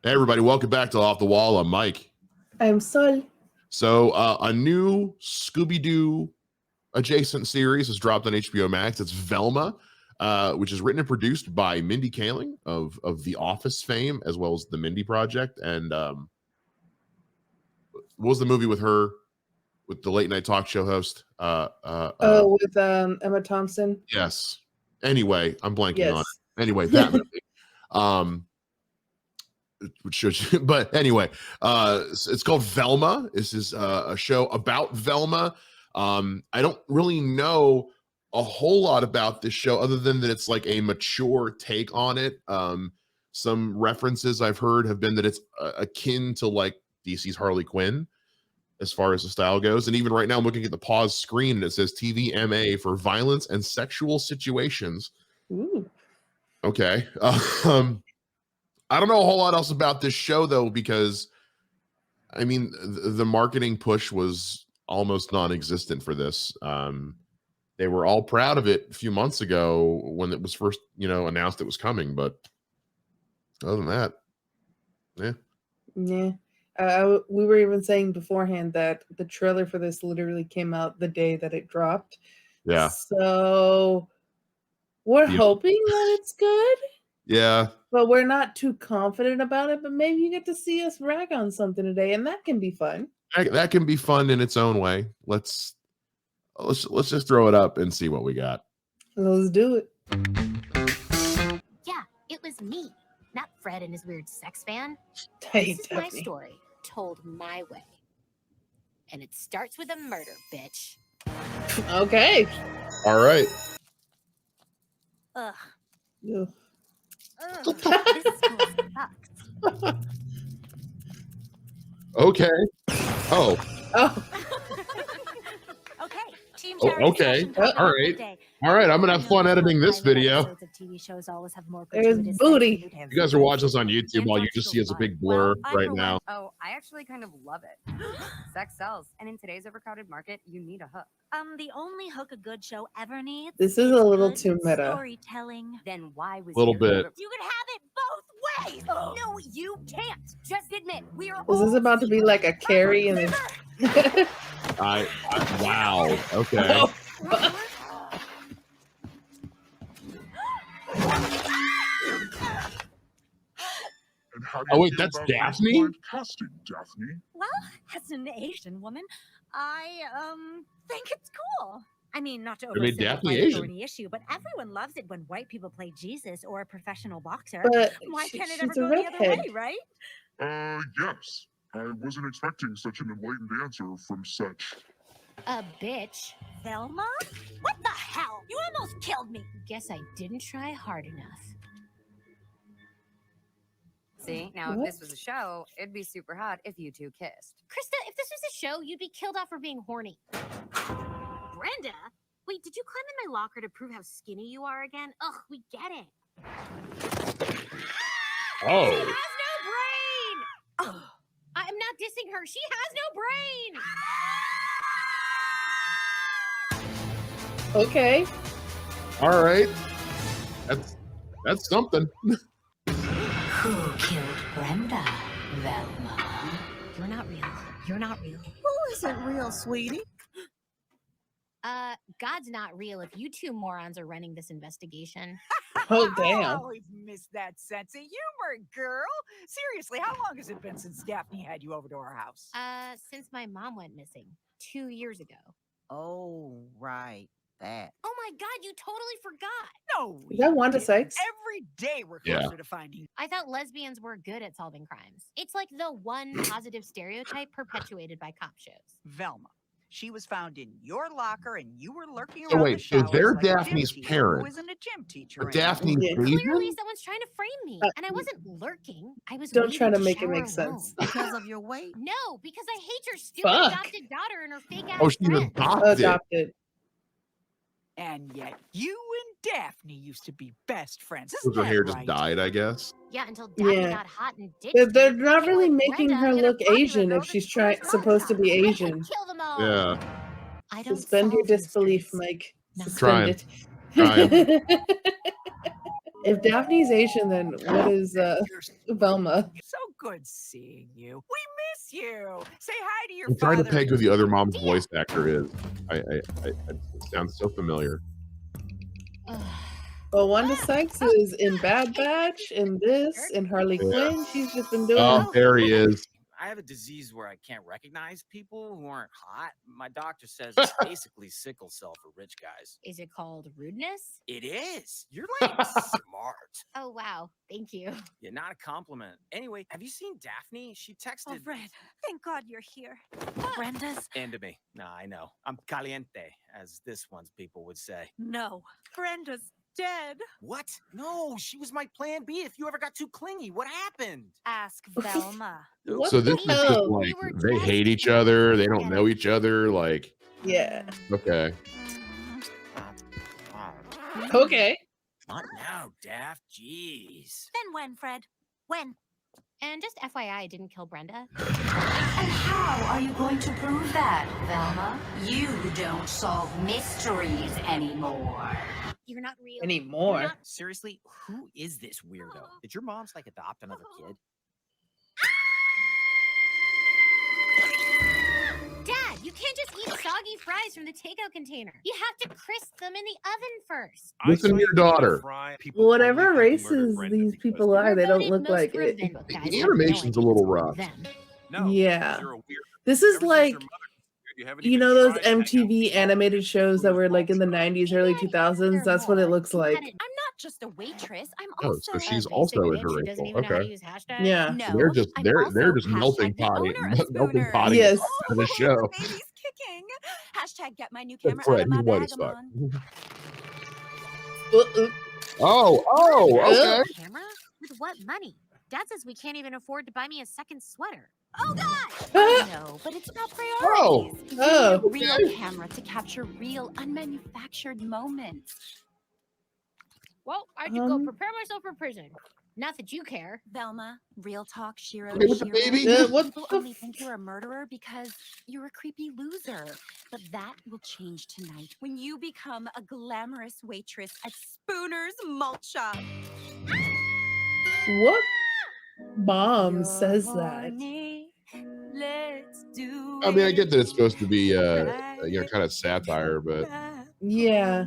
Hey, everybody, welcome back to Off the Wall. I'm Mike. I'm Sol. So, a new Scooby-Doo adjacent series has dropped on HBO Max. It's Velma, which is written and produced by Mindy Kaling of The Office fame, as well as The Mindy Project. And what was the movie with her, with the late night talk show host? With Emma Thompson. Yes. Anyway, I'm blanking on it. Anyway, that movie. But anyway, it's called Velma. This is a show about Velma. I don't really know a whole lot about this show other than that it's like a mature take on it. Some references I've heard have been that it's akin to like DC's Harley Quinn as far as the style goes. And even right now I'm looking at the pause screen and it says TVMA for violence and sexual situations. Ooh. Okay. I don't know a whole lot else about this show though, because I mean, the marketing push was almost non-existent for this. They were all proud of it a few months ago when it was first, announced it was coming. But other than that, yeah. We were even saying beforehand that the trailer for this literally came out the day that it dropped. Yeah. So we're hoping that it's good. Yeah. But we're not too confident about it. But maybe you get to see us rag on something today, and that can be fun. That can be fun in its own way. Let's just throw it up and see what we got. Let's do it. Yeah, it was me, not Fred and his weird sex fan. Hey, this is my story, told my way. And it starts with a murder, bitch. Okay. All right. Ugh. Ugh. This school sucks. Okay. Oh. Okay. Team okay. All right. All right. I'm gonna have fun editing this video. Of TV shows always have more There's booty. You guys are watching this on YouTube. All you just see is a big blur right now. Oh, I actually kind of love it. Sex sells, and in today's overcrowded market, you need a hook. The only hook a good show ever needs. This is a little too meta. Storytelling. Then why was Little your bit. favorite- You can have it both ways. Oh. No, you can't. Just admit we are. Is this about to be like a Carrie and wow. Okay. Oh wait, that's Daphne? Casting, Daphne. Well, as an Asian woman, I think it's cool. I mean, not to made Daphne oversimplify Asian. any issue, but everyone loves it when white people play Jesus or a professional boxer. But Why can't it she's ever a go the other redhead. way, right? Yes. I wasn't expecting such an enlightened answer from such. A bitch. Velma? What the hell? You almost killed me. Guess I didn't try hard enough. See, now if this was a show, it'd be super hot if you two kissed. Krista, if this was a show, you'd be killed off for being horny. Brenda? Wait, did you climb in my locker to prove how skinny you are again? Ugh, we get it. Oh. She has no brain! Oh, I'm not dissing her. She has no brain! Okay. All right. That's something. Who killed Brenda, Velma? You're not real. You're not real. Who isn't real, sweetie? God's not real if you two morons are running this investigation. Oh, I damn. always miss that sense of humor, girl. Seriously, how long has it been since Daphne had you over to our house? Since my mom went missing 2 years ago. Oh, right. That. Oh my God, you totally forgot. No. Is that Wanda Sykes? Every day we're Yeah. closer to finding. I thought lesbians were good at solving crimes. It's like the one positive stereotype perpetuated by cop shows. Velma. She was found in your locker, and you were lurking So around wait, the so showers they're like a gym Daphne's teacher parent. Who isn't a gym teacher But anymore. Daphne's Yeah. Asian? Clearly, someone's trying to frame me, and I wasn't lurking. I was. Don't try waiting to make it shower make sense. alone. Because of your weight. No, because I hate your stupid Fuck. adopted daughter and her fake ass Oh, she's friend. adopted. Adopted. And yet you and Daphne used to be best friends. Because Isn't her hair that just right? died, I guess. Yeah, until Daphne Yeah. got hot and ditched They're me. not And really with making Brenda, her get a look popular Asian girl if she's that screws supposed to be I could Asian. kill them all. Yeah. I don't Suspend your solve disbelief, mysteries. Mike. No. Suspend Trying. it. If Daphne's Asian, then what is Velma? So good seeing you. We miss you. Say hi to your I'm trying to father. peg who the other mom's voice actor is. It sounds so familiar. Well, Wanda Sykes is in Bad Batch, in this, in Harley Quinn. She's just been doing. Oh, there he is. I have a disease where I can't recognize people who aren't hot. My doctor says it's basically sickle cell for rich guys. Is it called rudeness? It is. You're like smart. Oh, wow. Thank you. Yeah, not a compliment. Anyway, have you seen Daphne? She texted. Oh, Fred, thank God you're here. Brenda's? And to me. Nah, I know. I'm caliente, as this one's people would say. No. Brenda's dead. What? No, she was my plan B if you ever got too clingy. What happened? Ask Velma. What So the this is just hell? like they hate each other. They don't know each other. Like, Yeah. okay. Okay. Not now, Daph. Jeez. Then when, Fred? When? And just FYI, I didn't kill Brenda. And how are you going to prove that, Velma? You don't solve mysteries anymore. You're not real. Anymore. Seriously, who is this weirdo? Did your mom's like adopt another kid? Dad, you can't just eat soggy fries from the takeout container. You have to crisp them in the oven first. Listen to your daughter. Whatever races these people are, they don't look like it. The animation's a little rough. Yeah. This is like, you know, those MTV animated shows that were like in the 90s, early 2000s? That's what it looks like. I'm not just a waitress. I'm Oh, also so she's a also She doesn't interracial. even know how to Okay. use hashtags. Yeah. No, So they're just I'm they're also just melting hashtag the potty, owner of melting Spooners. potty Yes. for the show. The baby's kicking. Hashtag get my new But camera out Fred, of my he's white as fuck. Vagamon. Oh, okay. Camera? With what money? Dad says we can't even afford to buy me a second sweater. Oh, God! No, but it's not Oh. priorities. You Oh. need a real camera to capture real, unmanufactured moments. Well, I should go Um. prepare myself for prison. Not that you care. Velma, real talk, Shiro. Okay, with the baby? What People the only think you're a murderer because you're a creepy loser. But that will change tonight when you become a glamorous waitress at Spooner's Malt Shop. What mom says that? Let's do I mean, I get that it's supposed to be, it kind of satire, but Yeah.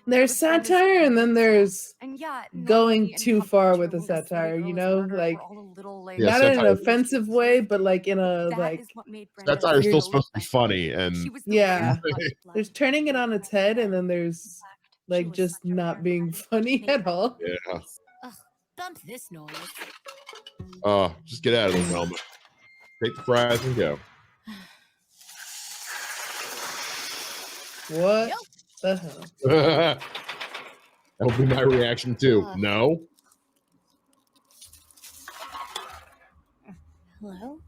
There's satire and then there's And yeah, going Nani and too Papa far Joe with the and City satire, Girl you is know? murdered Like, were all a little like Yeah, not in an satire. offensive way, but like in a, That like, is what made Brenda satire is still so supposed to be special. funny, and She was the Yeah. first blood there's turning it on its head and then there's like was just such a not rare being breed. funny Maybe at all. yeah. Bump this noise. Just get out of it, Velma. Take the fries and go. What Yep. the hell? That'll be my reaction too. No. Hello?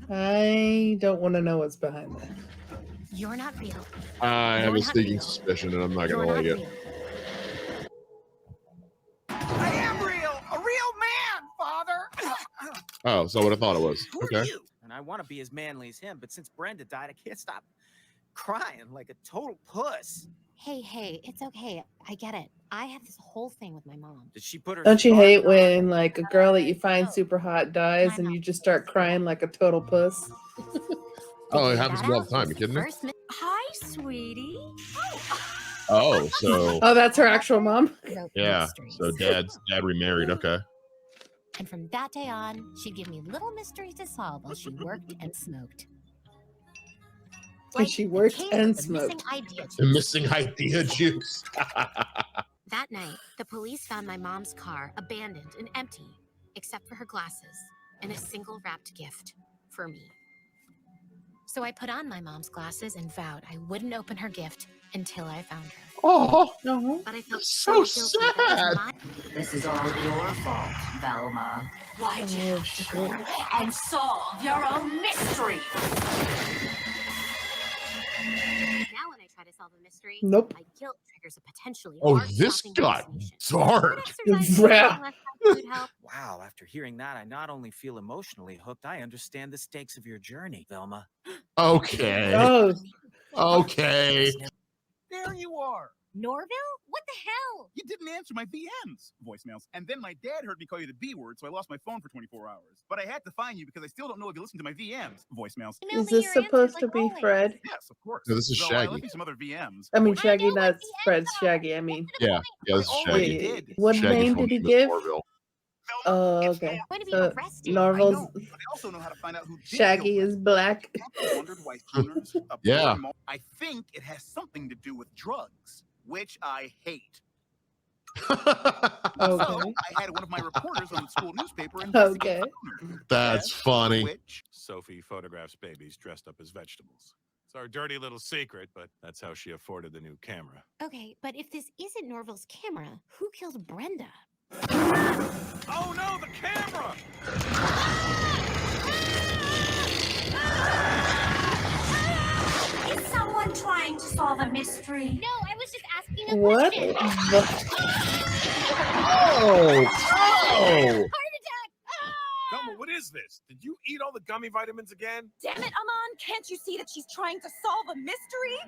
I don't want to know what's behind that. You're not real. I have You're a not sneaking real. suspicion, and I'm not You're gonna not like it. real. I am real, a real man, Father. Oh, so what I thought it was. Who are Okay. you? And I want to be as manly as him, but since Brenda died, I can't stop crying like a total puss. Hey, it's okay. I get it. I have this whole thing with my mom. Did she put her? Don't you scarf hate on? when like a girl that you find super hot dies and you just start crying like a total puss? Oh, it happens to me all the time. You kidding me? Hi, sweetie. Oh, so Oh, that's her actual mom? yeah. So dad remarried. Okay. And from that day on, she'd give me little mysteries to solve while she worked and smoked. And she the worked king and of the missing smoked. idea The juice. missing idea juice. That night, the police found my mom's car abandoned and empty, except for her glasses and a single wrapped gift for me. So I put on my mom's glasses and vowed I wouldn't open her gift until I found her. Oh, No. But I felt so so guilty because sad. my This is all your fault, Velma. Why'd you Oh, have to go shit. and solve your own mystery? Now when I try to solve a mystery, Nope. my guilt triggers a potentially Oh, hard this stopping got hallucination. dark. Would exercising Yeah. less time would help? Wow, after hearing that, I not only feel emotionally hooked, I understand the stakes of your journey, Velma. Okay. Oh, Okay. There you are. Norville? What the hell? You didn't answer my VMs voicemails. And then my dad heard me call you the B word, so I lost my phone for 24 hours. But I had to find you because I still don't know if you listened to my VMs voicemails. Is this supposed to be Fred? Yes, of course. No, this is So I Shaggy. left you some other VMs. I mean, Shaggy, not Fred's Shaggy. I mean, Yeah, this is Shaggy. did. What Shaggy name from did he Smith give? Orville. Oh, okay. Going to be So arrested. Norval's I know, but I also know how to find out who did Shaggy kill is black. I wondered why Sooners Yeah. I think it has something to do with drugs, which I hate. Okay. So I had one of my reporters on the school newspaper investigate Sooners. That's funny. Which Sophie photographs babies dressed up as vegetables. It's our dirty little secret, but that's how she afforded the new camera. Okay, but if this isn't Norville's camera, who killed Brenda? Oh no, the camera! Is someone trying to solve a mystery? No, I was just asking a What? question. Oh! Heart attack! Velma, what is this? Did you eat all the gummy vitamins again? Damn it, Amon! Can't you see that she's trying to solve a mystery?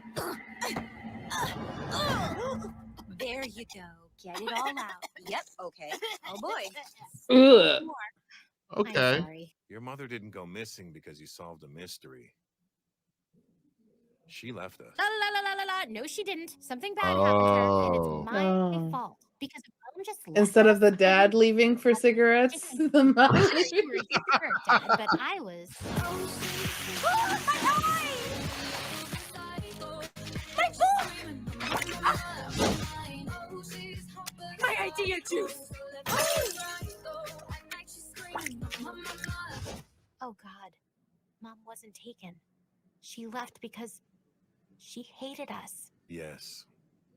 There you go. Get it all out. Yep, okay. Oh boy. Ugh. Okay. I'm sorry. Your mother didn't go missing because you solved a mystery. She left us. La la la la la la. No, she didn't. Something bad happened to her, and Oh. it's my Oh. fault because Mom just left Instead of us. the dad leaving for cigarettes, the mom I'm sure leaving. you were, Dad, but I was. My book! My idea juice! Oh God, Mom wasn't taken. She left because she hated us. Yes.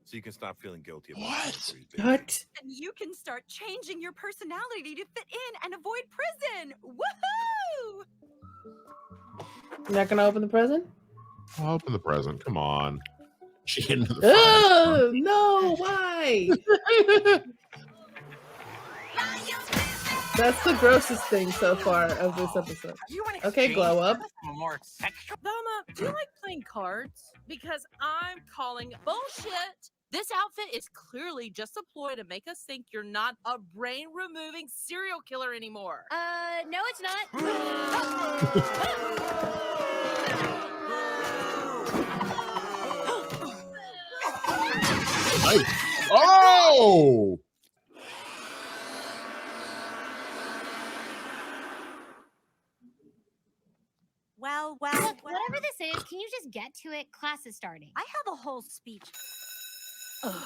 So you can stop feeling guilty about What? mysteries, baby. What? And you can start changing your personality to fit in and avoid prison! Woohoo! You're not gonna open the present? I'll open the present. Come on. She hid into the Oh no! Why? That's the grossest thing so far of this episode. Okay, glow up. More sexual. Velma, do you like playing cards? Because I'm calling bullshit. This outfit is clearly just a ploy to make us think you're not a brain-removing serial killer anymore. No, it's not. Nice. Oh! Well, Look, whatever this is, can you just get to it? Class is starting. I have a whole speech. Ugh.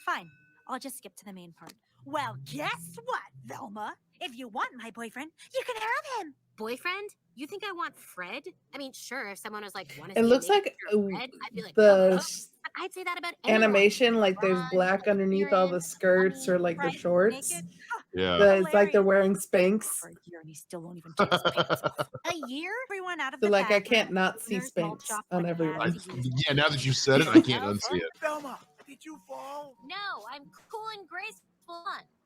Fine, I'll just skip to the main part. Well, guess what, Velma? If you want my boyfriend, you can have him. Boyfriend? You think I want Fred? I mean, sure, if someone was like, want to It see looks a like picture of Fred, I'd be like, the but I'd say that about anyone. animation, like there's Ron, black underneath all the skirts or like the Right, shorts. naked. Yeah. It's like they're wearing Spanx. For a year and he still won't even take his pants off. A year? Everyone out of So the like I bathroom. can't not see Nurse mulch Spanx off on what he had everyone. to use. Yeah, now that you said it, I can't unsee it. Velma, did you fall? No, I'm cool and graceful.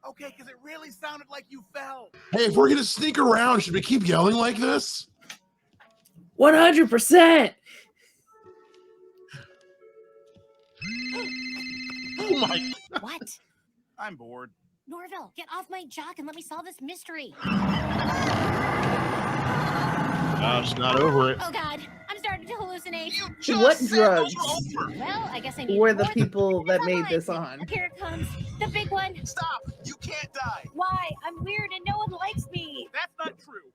Okay, because it really sounded like you fell. Hey, if we're gonna sneak around, should we keep yelling like this? 100%. Oh my! What? I'm bored. Norville, get off my jock and let me solve this mystery. Gosh, not over it. Oh God, I'm starting to hallucinate. What drugs Well, I guess I need were the more people that Come made on. this on? Here it comes, the big one. Stop! You can't die. Why? I'm weird and no one likes me. That's not true.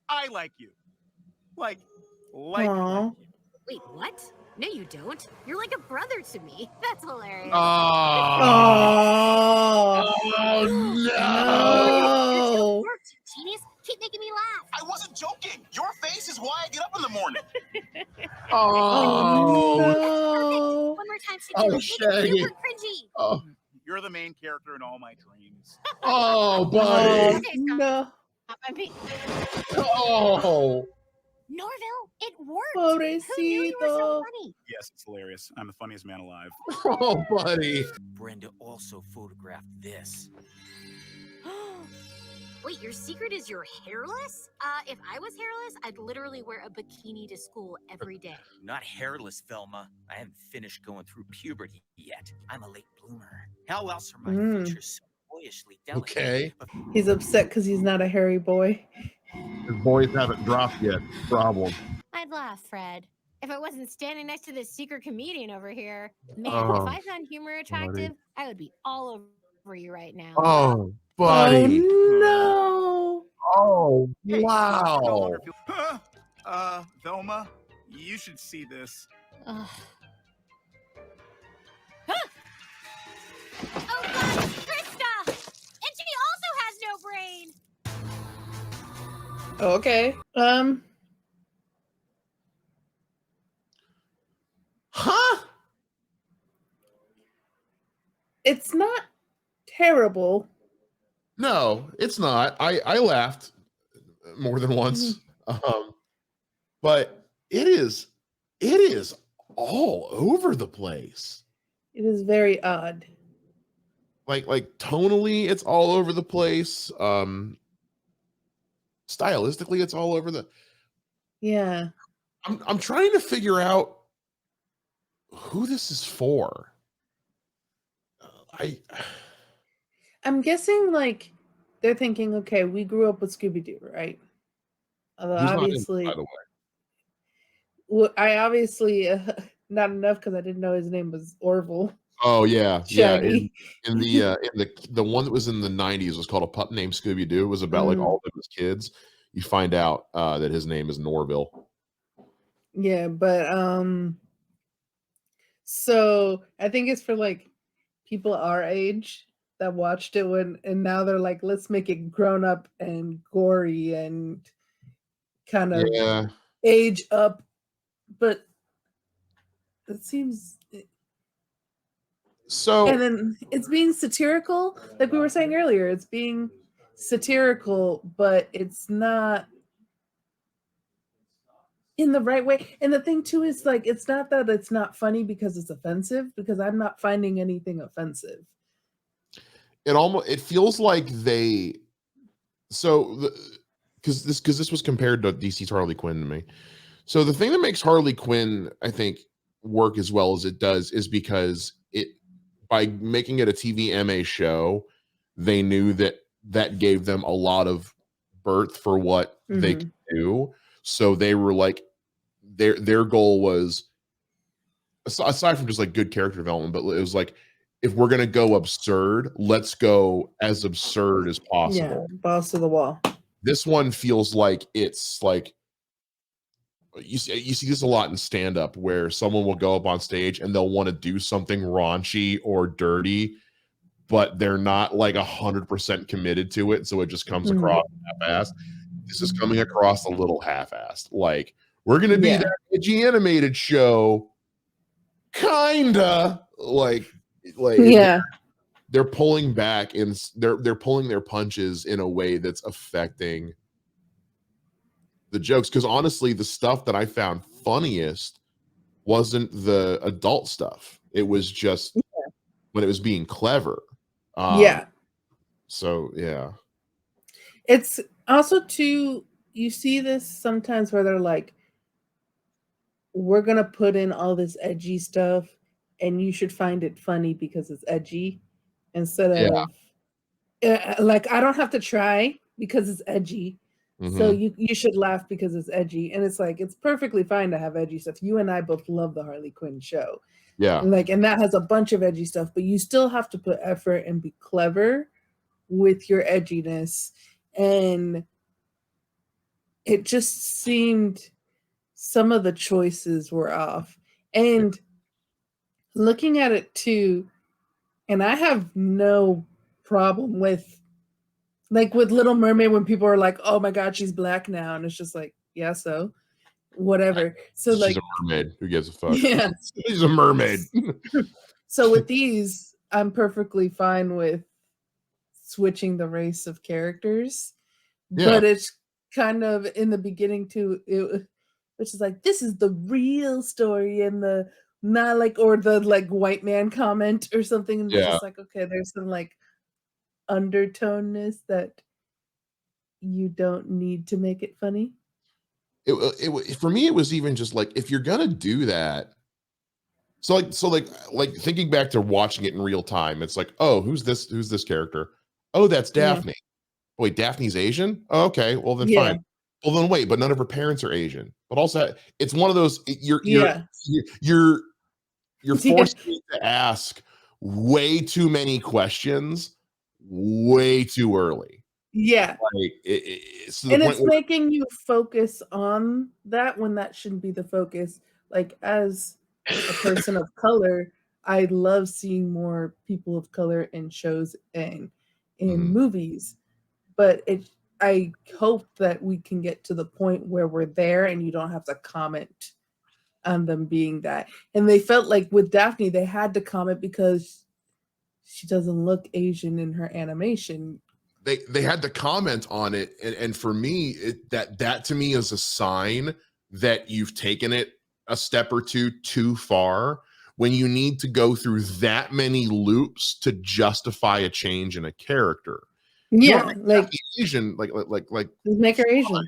I like you. Like Aw. Wait, what? No, you don't. You're like a brother to me. That's hilarious. Oh, Oh no. It worked, genius. Keep making me laugh. I wasn't joking. Your face is why I get up in the morning. Oh, Oh, no. One more time, Oh, Shaggy. Make it Shaggy. super cringy. oh, You're the main character in all my dreams. oh, buddy. Oh, no. I mean, Oh, Norville, it worked. Who knew you were so Pobrecito. funny? Yes, it's hilarious. I'm the funniest man alive. oh, buddy. Brenda also photographed this. Wait, your secret is you're hairless? If I was hairless, I'd literally wear a bikini to school every day. Not hairless, Velma. I haven't finished going through puberty yet. I'm a late bloomer. How else are my features so boyishly delicate? Okay. He's upset because he's not a hairy boy. His boys haven't dropped yet. Problem. I'd laugh, Fred. If I wasn't standing next to this secret comedian over here. Man, Oh, if I found humor attractive, I would be all over you right now. Oh, buddy. Oh, Oh, Hey, wow. no longer feel- Velma, you should see this. Ugh. Oh God, Krista! And she also has no brain! no. Okay. Huh? It's not terrible. No, it's not. I laughed more than once. But it is all over the place. It is very odd. Like tonally, it's all over the place. Stylistically, it's all over the. Yeah. I'm trying to figure out who this is for. I'm guessing like they're thinking, okay, we grew up with Scooby-Doo, right? Although Who's not in, obviously, by the way. well, I obviously not enough because I didn't know his name was Orville. Oh yeah, Shaggy. yeah. In the one that was in the 90s was called A Pup Named Scooby Doo. It was about like all of his kids. You find out that his name is Norville. Yeah, but so I think it's for like people our age that watched it and now they're like, let's make it grown up and gory and kind of age up, but it seems so. And then it's being satirical, like we were saying earlier. It's being satirical, but it's not in the right way. And the thing too is like, it's not that it's not funny because it's offensive, because I'm not finding anything offensive. It feels like they, because this was compared to DC's Harley Quinn to me. So the thing that makes Harley Quinn, I think, work as well as it does is because by making it a TV MA show, they knew that gave them a lot of birth for what they could do. So they were like, their goal was, aside from just like good character development, but it was like, if we're gonna go absurd, let's go as absurd as possible. Yeah, balls to the wall. This one feels like it's like you see this a lot in stand-up where someone will go up on stage and they'll want to do something raunchy or dirty, but they're not like 100% committed to it, so it just comes across half-assed. This is coming across a little half-assed. Like, we're gonna be that edgy animated show, kinda like yeah. They're pulling back and they're pulling their punches in a way that's affecting the jokes. Because honestly, the stuff that I found funniest wasn't the adult stuff. It was just when it was being clever. Yeah. So yeah. It's also too, you see this sometimes where they're like, we're gonna put in all this edgy stuff and you should find it funny because it's edgy, instead of like, I don't have to try because it's edgy. So you should laugh because it's edgy. And it's like, it's perfectly fine to have edgy stuff. You and I both love the Harley Quinn show. Yeah. And that has a bunch of edgy stuff, but you still have to put effort and be clever with your edginess. And it just seemed some of the choices were off. And looking at it too, and I have no problem with, like with Little Mermaid, when people are like, oh my God, she's black now. And it's just like, yeah, so whatever. So she's like a mermaid. Who gives a fuck? Yeah. She's a mermaid. So with these, I'm perfectly fine with switching the race of characters. Yeah. But it's kind of in the beginning too, which is like, this is the real story, and the not like, or the like white man comment or something. And it's just like, okay, there's some like undertoneness that you don't need to make it funny. For me, it was even just like, if you're gonna do that, so like thinking back to watching it in real time, it's like, oh, who's this character? Oh, that's Yeah. Daphne. Wait, Daphne's Asian? Oh, okay, well then Yeah. fine. Well then wait, but none of her parents are Asian. But also, it's one of those, you're Yeah. you're Yeah. forced me to ask way too many questions way too early. Yeah. Like it's to the And point it's where, making you focus on that when that shouldn't be the focus. Like, as a person of color, I love seeing more people of color in shows and in movies. But I hope that we can get to the point where we're there and you don't have to comment on them being that. And they felt like with Daphne, they had to comment because she doesn't look Asian in her animation. they had to comment on it, and for me, that to me is a sign that you've taken it a step or two too far, when you need to go through that many loops to justify a change in a character. Yeah, like Asian, like make her Asian.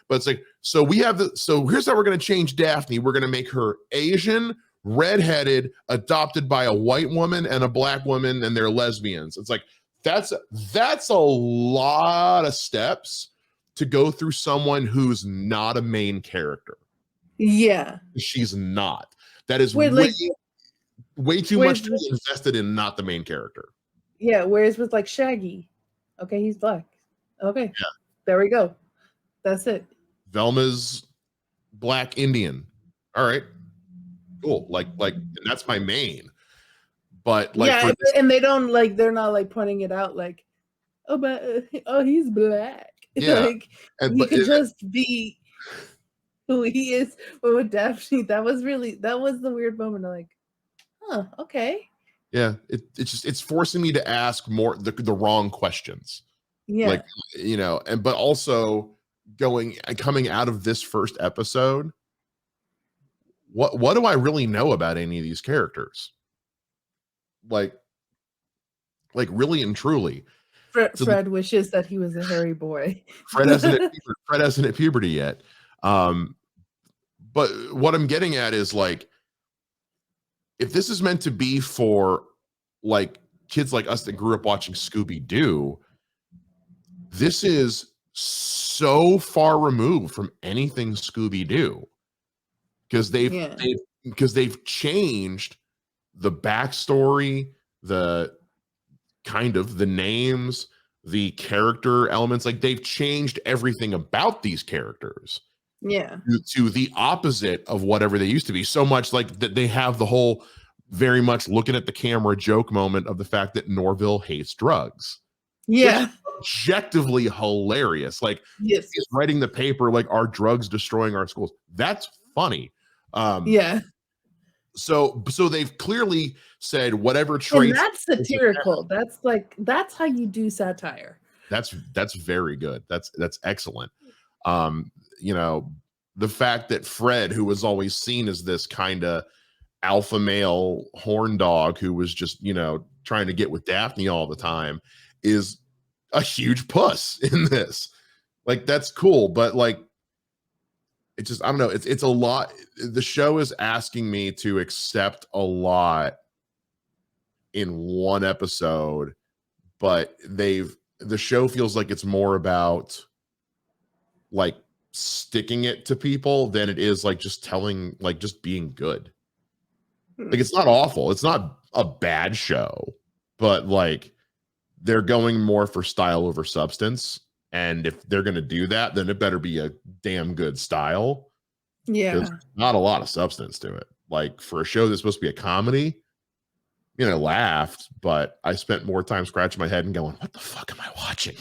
But it's like, so here's how we're going to change Daphne. We're going to make her Asian, redheaded, adopted by a white woman and a black woman, and they're lesbians. It's like, that's a lot of steps to go through someone who's not a main character. Yeah. She's not. That is Wait, way too much to be invested in not the main character. Yeah, whereas with like Shaggy, okay, he's black. Okay. Yeah. There we go. That's it. Velma's black Indian. All right. Cool. Like and that's my main. But like, yeah, and they don't like, they're not like pointing it out like, oh, but he's black. Yeah. Like, he could just be who he is. But with Daphne, that was the weird moment of like, huh, okay. Yeah, it's forcing me to ask more the wrong questions. Yeah. Like, but also coming out of this first episode, what do I really know about any of these characters? Like really and truly. Fred wishes that he was a hairy boy. Fred hasn't hit puberty yet. But what I'm getting at is, like, if this is meant to be for like kids like us that grew up watching Scooby-Doo, this is so far removed from anything Scooby-Doo, because they've changed the backstory, the names, the character elements. Like, they've changed everything about these characters. Yeah. To the opposite of whatever they used to be. So much like that they have the whole very much looking at the camera joke moment of the fact that Norville hates drugs. Yeah. Objectively hilarious. Like, yes, he's writing the paper like, are drugs destroying our schools? That's funny. Yeah. So they've clearly said whatever traits. And that's satirical. That's how you do satire. That's very good. That's excellent. The fact that Fred, who was always seen as this kind of alpha male horn dog who was just, trying to get with Daphne all the time, is a huge puss in this. Like, that's cool, but like, it's just, I don't know, it's a lot. The show is asking me to accept a lot in one episode, but the show feels like it's more about like sticking it to people than it is like just telling, like, just being good. Like, it's not awful, it's not a bad show, but like, they're going more for style over substance, and if they're going to do that, then it better be a damn good style. Yeah. There's not a lot of substance to it. Like, for a show that's supposed to be a comedy, laughed, but I spent more time scratching my head and going, what the fuck am I watching?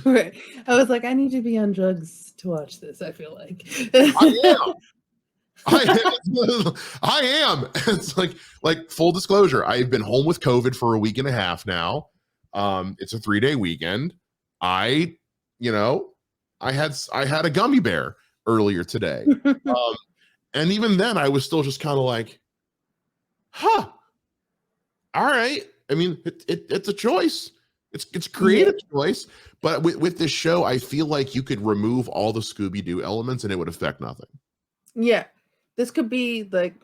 Right. I was like, I need to be on drugs to watch this, I feel like. I am. It's like full disclosure, I've been home with COVID for a week and a half now. It's a 3-day weekend. I had a gummy bear earlier today. And even then I was still just kind of like, all right. I mean, it's a choice. It's creative choice, but with this show, I feel like you could remove all the Scooby-Doo elements and it would affect nothing. Yeah, this could be like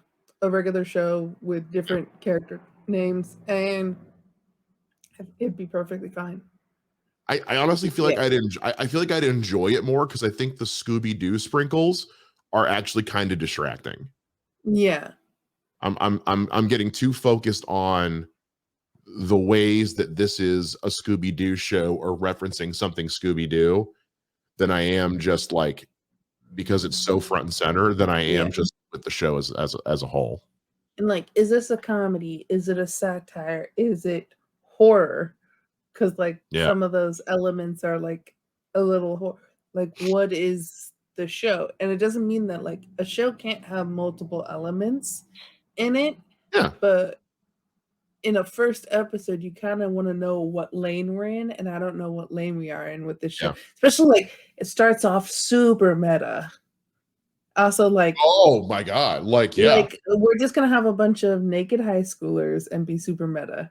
a regular show with different character names, and it'd be perfectly fine. I honestly feel like I feel like I'd enjoy it more because I think the Scooby-Doo sprinkles are actually kind of distracting. Yeah. I'm getting too focused on the ways that this is a Scooby-Doo show or referencing something Scooby-Doo than I am just like because it's so front and center than I am just with the show as a whole. And like, is this a comedy? Is it a satire? Is it horror? Because like some of those elements are like a little like, what is the show? And it doesn't mean that like a show can't have multiple elements in it. Yeah. But in a first episode, you kind of want to know what lane we're in, and I don't know what lane we are in with this show. Especially like it starts off super meta. Also, like, oh my god, like we're just gonna have a bunch of naked high schoolers and be super meta.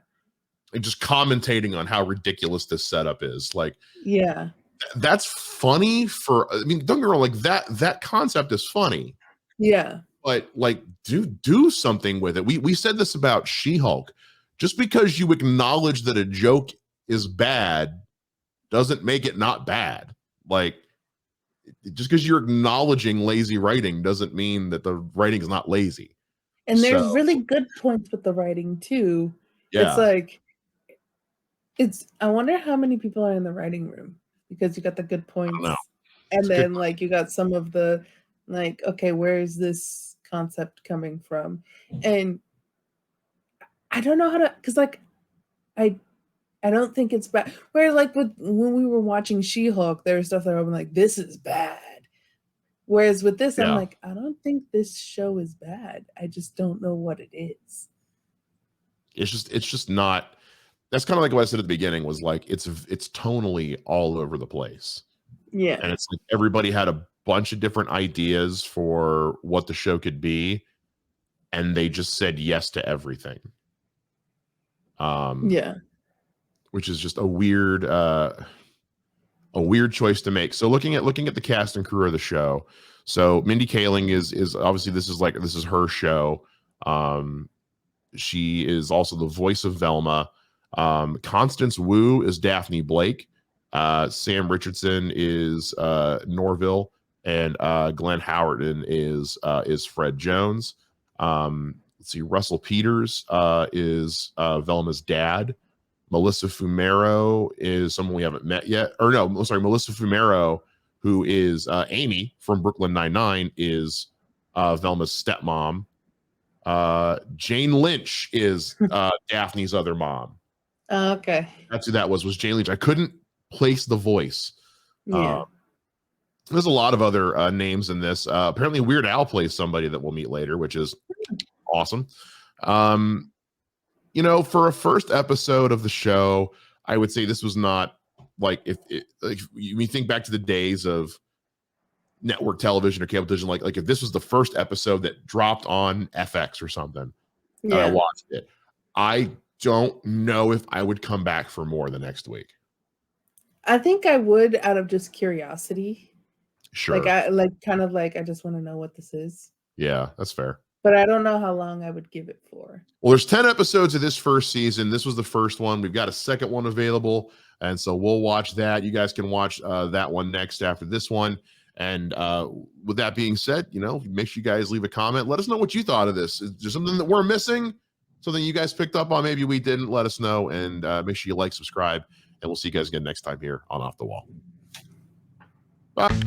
And just commentating on how ridiculous this setup is. Like, yeah, that's funny for. I mean, don't get me wrong, like that concept is funny. Yeah, but like, do something with it. We said this about She-Hulk. Just because you acknowledge that a joke is bad doesn't make it not bad. Like, just because you're acknowledging lazy writing doesn't mean that the writing is not lazy. And there's really good points with the writing too. Yeah. It's like, I wonder how many people are in the writing room, because you got the good points. And then like you got some of the like, okay, where is this concept coming from? And I don't know how to, because like I don't think it's bad. Where like when we were watching She-Hulk, there was stuff that I'm like, this is bad. Whereas with this, I'm like, I don't think this show is bad. I just don't know what it is. It's just not. That's kind of like what I said at the beginning, was like it's tonally all over the place. Yeah. And it's like everybody had a bunch of different ideas for what the show could be, and they just said yes to everything. Yeah. Which is just a weird choice to make. So looking at the cast and crew of the show. So Mindy Kaling is obviously this is her show. She is also the voice of Velma. Constance Wu is Daphne Blake. Sam Richardson is Norville, and Glenn Howerton is Fred Jones. Let's see, Russell Peters is Velma's dad. Melissa Fumero is someone we haven't met yet. Or no, sorry, Melissa Fumero, who is Amy from Brooklyn Nine-Nine, is Velma's stepmom. Jane Lynch is Daphne's other mom. Okay. That's who that was Jane Lynch. I couldn't place the voice. Yeah. There's a lot of other names in this. Apparently Weird Al plays somebody that we'll meet later, which is awesome. You know, for a first episode of the show, I would say this was not like if you think back to the days of network television or cable television, like if this was the first episode that dropped on FX or something, and I watched it, I don't know if I would come back for more the next week. I think I would, out of just curiosity. Sure. I just want to know what this is. Yeah, that's fair. But I don't know how long I would give it for. Well, there's 10 episodes of this first season. This was the first one. We've got a second one available, and so we'll watch that. You guys can watch that one next after this one. And with that being said, you know, make sure you guys leave a comment. Let us know what you thought of this. Is there something that we're missing? Something you guys picked up on? Maybe we didn't. Let us know, and make sure you like, subscribe, and we'll see you guys again next time here on Off the Wall. Bye.